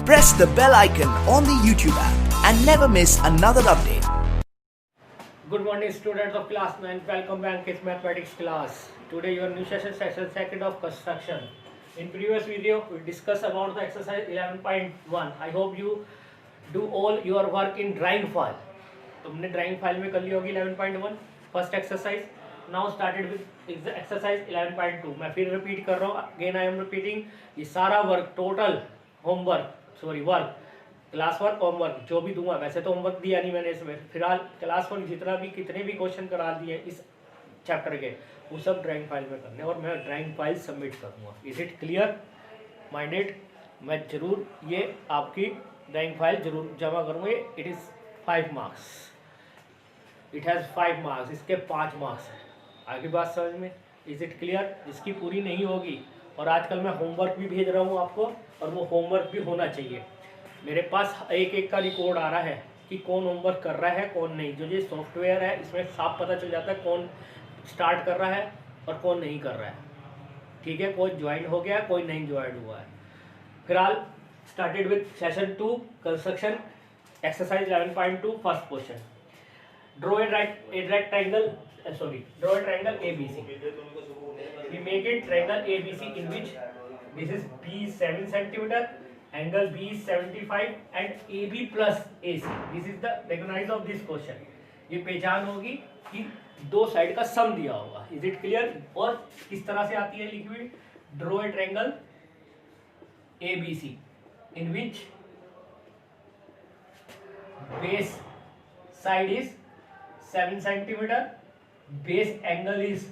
Press the bell icon on the YouTube app and never miss another update. Good morning, students of class 9. Welcome back to mathematics class. Today your new session 2nd of construction. In previous video we discussed about the exercise 11.1. I hope you do all your work in drawing file. तुमने drawing file में कर ली होगी 11.1 first exercise. Now started with exercise 11.2. मैं फिर repeat कर रहा हूँ, again I am repeating. ये सारा work total homework work class work homework जो भी दूंगा, वैसे तो होमवर्क दिया नहीं मैंने इसमें, फिलहाल क्लास वर्क जितना भी कितने भी क्वेश्चन करा दिए इस चैप्टर के वो सब ड्राइंग फाइल में करने और मैं ड्राइंग फाइल सबमिट करूँगा. Is it clear minded? मैं ज़रूर ये आपकी ड्राइंग फाइल जरूर जमा करूँगा. It is 5 marks. It has 5 marks. इसके 5 मार्क्स है. आगे बात समझ में? Is it clear? इसकी पूरी नहीं होगी और आजकल मैं होमवर्क भी भेज रहा हूँ आपको और वो होमवर्क भी होना चाहिए. मेरे पास एक का रिकॉर्ड आ रहा है कि कौन होमवर्क कर रहा है कौन नहीं. जो ये सॉफ्टवेयर है इसमें साफ पता चल जाता है कौन स्टार्ट कर रहा है और कौन नहीं कर रहा है. ठीक है, कोई ज्वाइन हो गया कोई नहीं ज्वाइन हुआ है. फिलहाल started with session 2 construction exercise 11.2 first question. Draw a rectangle draw a triangle ABC. We make it triangle ABC in which this is B 7 centimeter, angle B is 75 and AB plus AC. This is the recognize of this question. ये पहचान होगी कि दो side का सम दिया होगा. Is it clear? और किस तरह से आती है लिखी हुई? Draw a triangle ABC in which base side is 7 centimeter, base angle is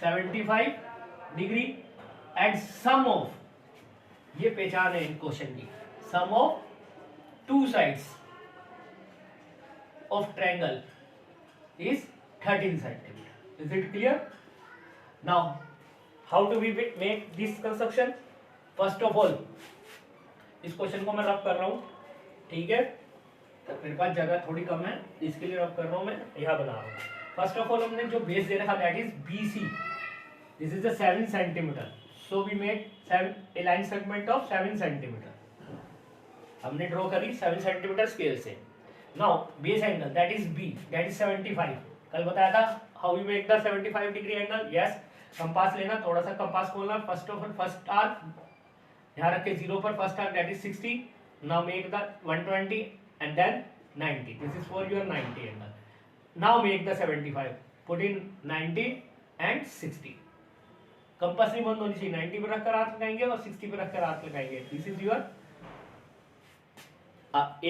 75 degree and sum of, ये पहचान है इन क्वेश्चन की, sum of two sides of triangle is 13 centimeter. Is it clear? Now how do we make this construction? First of all इस question को मैं रब कर रहा हूं. ठीक है, तो मेरे पास जगह थोड़ी कम है इसके लिए रब कर रहा हूं. मैं यहां बना रहा हूं. फर्स्ट ऑफ ऑल हमने जो बेस दे रखा that is BC. This is the 7 centimetre. So we make a line segment of 7 centimetre. हमने ड्रॉ करी 7 सेंटीमीटर स्केल से. Now base angle that is B, that is 75. कल बताया था how we make the 75 degree angle. Yes, compass लेना, थोड़ा सा compass खोलना. First of all first arc ध्यान रखे 0 पर first arc that is 60. Now make the 120 and then 90. This is for your 90 angle. Now make the 75. Put in 90 and 60. Compass नहीं बंद होनी चाहिए. 90 पे रखकर हाथ लगाएंगे और 60 पे रखकर हाथ लगाएंगे. दिस इज योर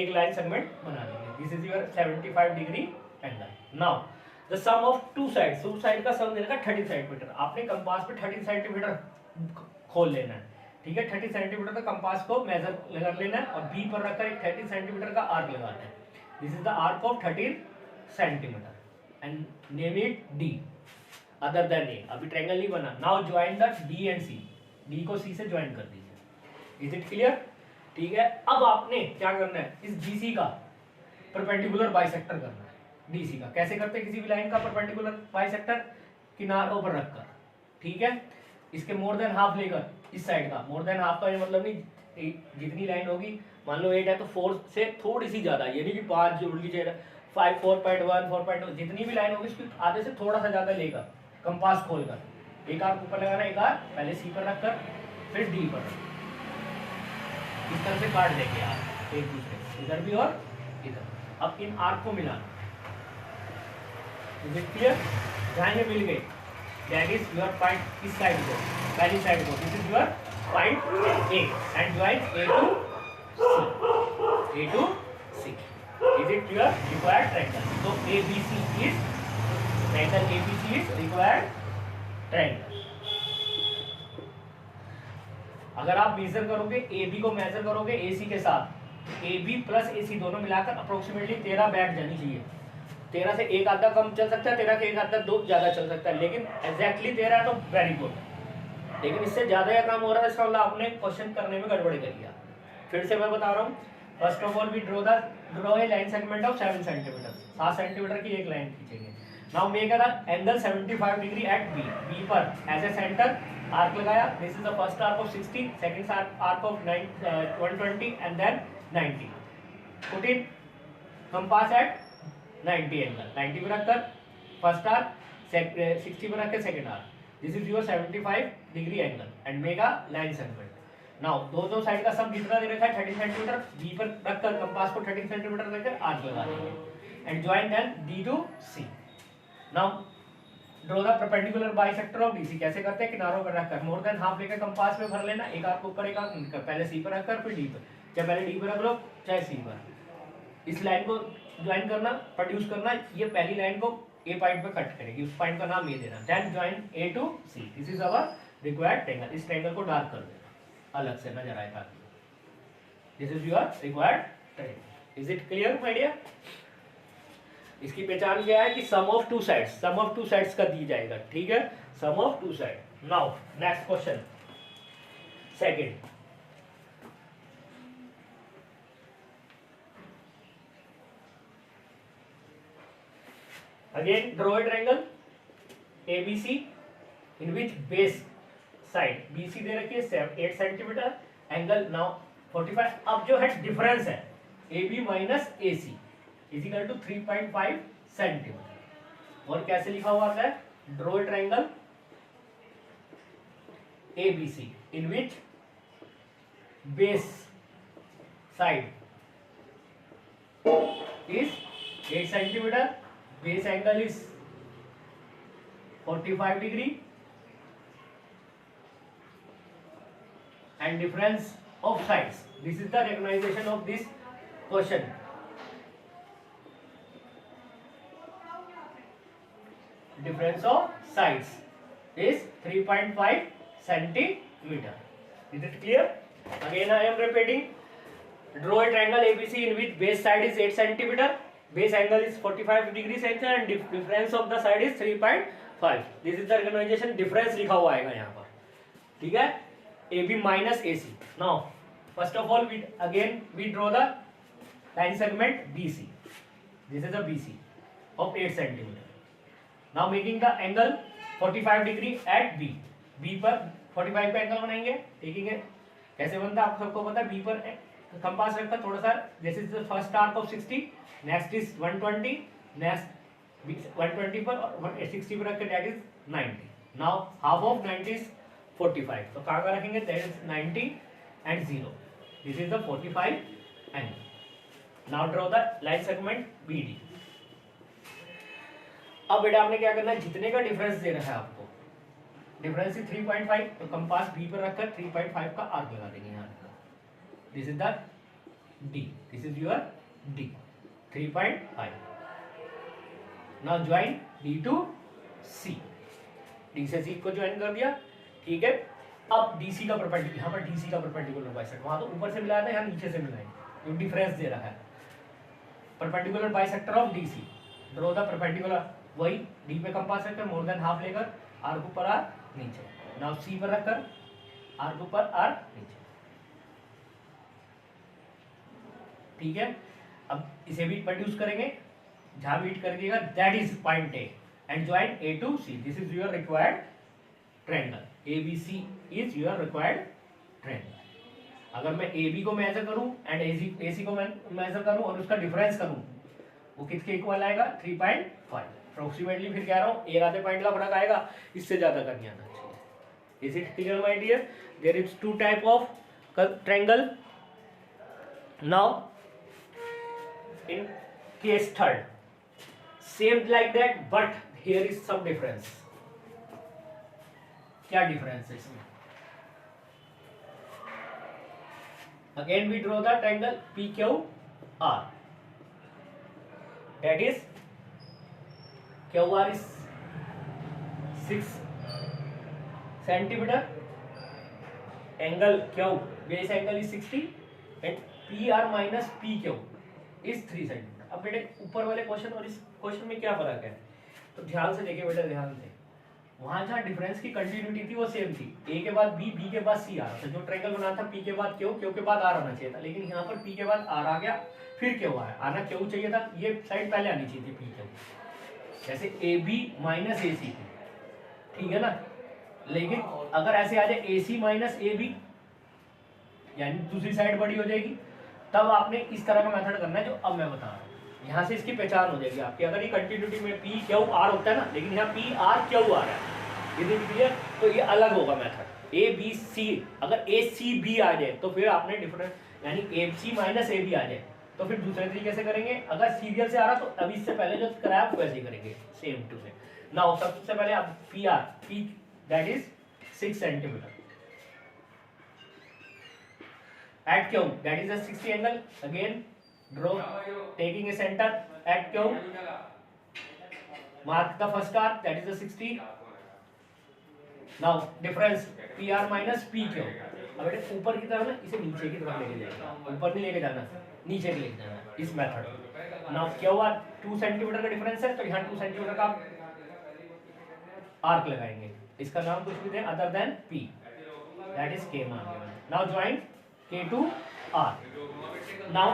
एक लाइन सेगमेंट बना लेंगे. This is your 75 degree angle. Now the sum of two side का सम देगा 30 सेंटीमीटर. आपने कंपास पे 30 सेंटीमीटर खोल लेना है. ठीक है, 30 सेंटीमीटर का कंपास को मेजर लगा लेना है और बी पर रखकर एक 30 सेंटीमीटर का आर्क लगाना है. This is the arc of 30 centimetre and name it D other than A. अभी ट्रायंगल नहीं बना. Now join the D and C. D को C से ज्वाइन कर दीजिए. Is it clear? ठीक है, अब आपने क्या करना है, इस BC का परपेंडिकुलर बाइसेक्टर करना है. DC का कैसे करते हैं? किसी भी लाइन का परपेंडिकुलर बाइसेक्टर किनारों पर रखकर. ठीक है, इसके मोर देन हाफ लेकर इस साइड का. मोर देन हाफ का ये मतलब नहीं, जितनी लाइन होगी मान लो 8 है तो 4 से थोड़ी सी ज्यादा, ये नहीं कि 5 जोड़ लीजिए, 5 4.1 4.2 जितनी भी लाइन होगी उसकी आधे से थोड़ा सा ज्यादा लेकर कंपास खोलकर एक आर्क ऊपर लगाना, एक आर्क पहले C पर रखकर फिर D पर रखकर इस तरह से काट देंगे आप एक दूसरे, इधर भी और इधर. अब इन आर्क को मिलाना. Is it clear? जहां ये मिल गए दैट इज योर पॉइंट. इस साइड को पहली साइड को this is your point A and join A to C. Is it clear? Required triangle. So ABC is triangle. ABC is required triangle. अगर आप major करोगे AB को major करोगे AC के साथ, AB प्लस AC दोनों मिलाकर अप्रोक्सीमेटली 13 बैठ जानी चाहिए. 13 से एक आधा कम चल सकता है, 13 के एक आधा 2 ज्यादा चल सकता है, लेकिन एग्जैक्टली 13 तो वेरी गुड. लेकिन इससे ज्यादा या कम हो रहा है इसका मतलब आपने क्वेश्चन करने में गड़बड़ी करी है. फिर से मैं बता रहा हूँ. First of all we draw a line segment of 7 centimetre. 7 centimetre की एक लाइन खींचेंगे. Now make a angle 75 degree at B, B पर एज ए सेंटर आर्क लगाया. This is the first arc of 60, second arc of 120 and then 90. Put in compass at 90 angle, 90 पे रखकर first arc, 60 पे रखकर second arc. This is your 75 degree angle and make a line segment. Now दो side का सम जितना दे रखा है 30 centimetre, B पर रखकर कंपास को 30 सेंटीमीटर रखकर आर्क लगा देंगे and join then D to C. Now draw the perpendicular bisector of DC. कैसे करते हैं? किनारों पर रखकर मोर देन हाफ लेकर कंपास में भर लेना, एक आर्क ऊपर एक आर्क नीचे, पहले सी पर रखकर फिर डी पर, चाहे पहले डी पर रख लो चाहे सी पर. इस लाइन को ज्वाइन करना, प्रोड्यूस करना. ये पहली लाइन को ए पॉइंट पे कट करेगी, उस पॉइंट का नाम ये देना. Then join A to C. This is our required triangle. इस ट्रायंगल को डार्क कर देना, अलग से नजर आए ताकि. This is your required triangle. Is it clear my dear? इसकी पहचान क्या है कि sum of two sides, sum of two sides का दी जाएगा. ठीक है, sum of two side. Now next question, second. Again, draw a triangle ABC in which base side BC दे रखी है 8 सेंटीमीटर, एंगल नाउ 45. अब जो है डिफरेंस है AB minus AC is equal to 3.5 centimetre. और कैसे लिखा हुआ आता है? Draw a triangle ABC in which base side is 8 centimetre, base angle is 45 degree and difference of sides. This is the recognition of this question. Difference of sides is 3.5 centimeter. Is it clear? Again I am repeating. Draw a triangle ABC in which base side is 8 centimeter. Base angle is 45 degree centimeter and difference of the side is 3.5. This is the recognition. Difference लिखा हुआ आएगा यहाँ पर. ठीक है, AB minus AC. Now first of all we draw the line segment BC. This is a BC of 8 centimeter. Now making the angle 45 degree at B. B पर 45 का angle बनाएंगे. ठीक है, कैसे बनता है आप सबको पता है. B पर कंपास रखकर थोड़ा सा, this is the first arc of 60, next is 120, next 120 पर और 60 पर रखकर that is 90. Now half of 90 is 45. तो कहाँ का रखेंगे? That is 90 and 0. This is the 45 angle. Now draw the line segment BD. अब बेटा आपने क्या करना है? जितने का डिफरेंस दे रहा है आपको, डिफरेंस इज 3.5, तो कंपास B पर रखकर 3.5 का आर्क लगा देंगे यहाँ. This is the D. This is your D. 3.5. Now join D to C. D से C को ज्वाइन कर दिया. ठीक है, अब DC का परपेंडिकुलर, यहाँ पर DC का परपेंडिकुलर बाइसेक्टर, वहाँ तो ऊपर से मिलाया था, यहाँ नीचे से मिलाएंगे, तो डिफरेंस दे रहा है. Perpendicular bisector of DC. Draw the perpendicular. वही D पे कंपास रखकर मोर देन हाफ लेकर आर्क ऊपर आर्क नीचे. नाउ C पर रखकर आर्क ऊपर आर्क नीचे. ठीक है, अब इसे भी प्रोड्यूस करेंगे, जहां मीट करिएगा that is point A and join A to C. This is your required triangle. ABC is your required triangle. अगर मैं AB को मेजर करूं एंड AC को मेजर करूं और उसका डिफरेंस करूं, वो किसके इक्वल आएगा? 3.5 अप्रोक्सीमेटली. फिर कह रहा हूं एक आधे पॉइंट का फर्क आएगा, इससे ज्यादा करनी आना चाहिए. Is it clear my dear? There is two type of triangle. Now in case third, same like that but here is some difference. क्या difference है इसमें? Again we draw the triangle PQR. That is QR is 6 centimeter. Angle Q, base angle is 60 and PR minus PQ इस 3 centimetre. अब बेटे ऊपर वाले question और इस क्वेश्चन में क्या फर्क है? तो ध्यान से देखिए बेटा, ध्यान से. वहां जहाँ डिफरेंस की कंटिन्यूटी थी वो सेम थी. ए के बाद बी, बी के बाद सी आ रहा था. जो ट्रायंगल बना था पी के बाद क्यू, क्यू के बाद आर आना चाहिए था, लेकिन यहाँ पर पी के बाद आर आ गया, फिर क्यू आया. आना क्यू चाहिए था, ये साइड पहले आनी चाहिए थी पी क्यू. जैसे ए बी माइनस ए सी, ठीक है ना। लेकिन अगर ऐसे आ जाए ए सी माइनस ए बी, यानी दूसरी साइड बड़ी हो जाएगी, तब आपने इस तरह का मेथड करना है जो अब मैं बता रहा हूँ। यहाँ से इसकी पहचान हो जाएगी आपकी। अगर ये कंटिन्यूटी में पी क्यू आर होता है ना, लेकिन यहाँ पी आर क्यू आर है, यदि क्लियर, तो ये अलग होगा मेथड। ए बी सी, अगर ए सी बी आ जाए तो फिर आपने डिफरेंट, यानी ए सी माइनस ए बी आ जाए तो फिर दूसरे तरीके से करेंगे। अगर सीरियल से आ रहा तो अभी इससे पहले जो कराया वैसे ही करेंगे, सेम टू सेम। नाउ सबसे पहले आप P R, P that is 6 centimetre, at Q, that is a 60 angle. Again, draw, taking a center at Q. Mark the first arc, that is a 60. Now difference PR minus PQ. अब बेटे ऊपर की तरफ ना, इसे नीचे की तरफ लेके जाएगा, ऊपर नहीं लेके जाना, नीचे के लेके जाना, इस मेथड। नाउ QR 2 सेंटीमीटर का डिफरेंस है, तो यहाँ 2 सेंटीमीटर का आर्क लगाएंगे। इसका नाम कुछ भी दें other than P, that is K मान लिया। Now join K to R. Now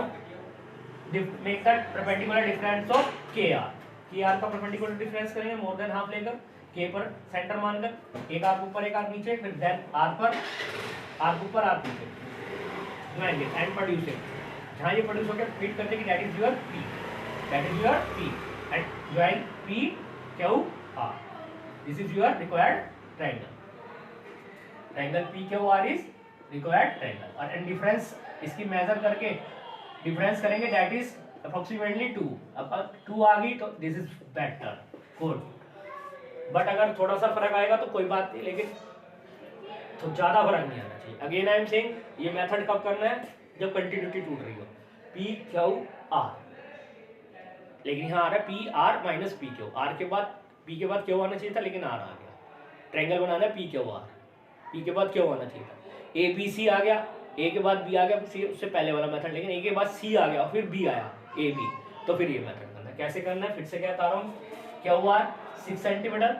make that perpendicular difference of KR. KR का perpendicular difference करेंगे more than half लेकर, K पर सेंटर मानकर, एक आर्क ऊपर एक आर्क नीचे, फिर then R पर आर्क ऊपर आर्क नीचे, join it and produce it. जहाँ ये प्रोड्यूस होकर फिट कर देगी, that is your P, that is your P, and join P Q R. This is your required triangle. Triangle P Q R is required triangle. और and difference इसकी major करके difference करेंगे, that is approximately 2। अब 2 आ गई तो this is better, good. But अगर थोड़ा सा फर्क आएगा तो कोई बात नहीं, लेकिन तो ज़्यादा फर्क नहीं आना चाहिए। अगेन आई एम सेइंग, ये मेथड कब करना है, जब कंटिन्यूटी टूट रही हो, पी क्यू आर। लेकिन यहाँ आ रहा है P R minus P Q, R के बाद पी के बाद क्यू आना चाहिए था, लेकिन आर आ गया। ट्रायंगल बनाना है पी क्यू आर, पी के बाद क्यू आना चाहिए था। ए बी सी आ गया, ए के बाद बी आ गया, सी उससे पहले वाला मेथड, लेकिन ए के बाद सी आ गया और फिर बी आया, ए बी, तो फिर ये मेथड करना है। कैसे करना है फिर से कहता रहा हूँ, क्या हुआ 6 सेंटीमीटर,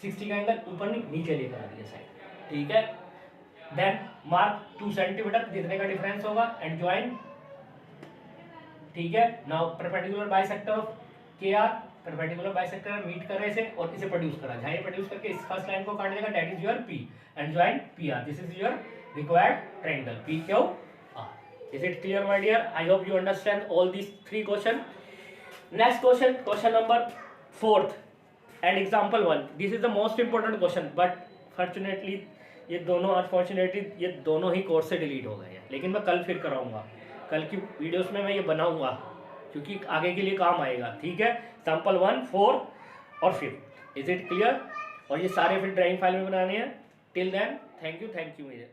60 का एंगल ऊपर नहीं नीचे लेकर आ दिया साइड, ठीक है। देन मार्क 2 सेंटीमीटर जितने का डिफरेंस होगा एंड ज्वाइन, ठीक है। नाउ परपेंडिकुलर बाइसेक्टर ऑफ के आर, परपेंडिकुलर बाइसेक्टर मीट कर रहे थे और इसे प्रोड्यूस करा, जहाँ ये प्रोड्यूस करके इस फर्स्ट लाइन को काट देगा, that is your P and join P R. This is your required triangle P Q R. Is it clear my dear? I hope you understand all these 3 question. Next question, question number 4th and example 1। This is the most important question, but fortunately ये दोनों, unfortunately ये दोनों ही course से delete हो गए हैं, लेकिन मैं कल फिर कराऊंगा, कल की वीडियोस में मैं ये बनाऊंगा क्योंकि आगे के लिए काम आएगा, ठीक है। सैंपल 1, 4 और 5। Is it clear? और ये सारे फिर ड्राइंग फाइल में बनाने हैं। टिल देन थैंक यू मेरे।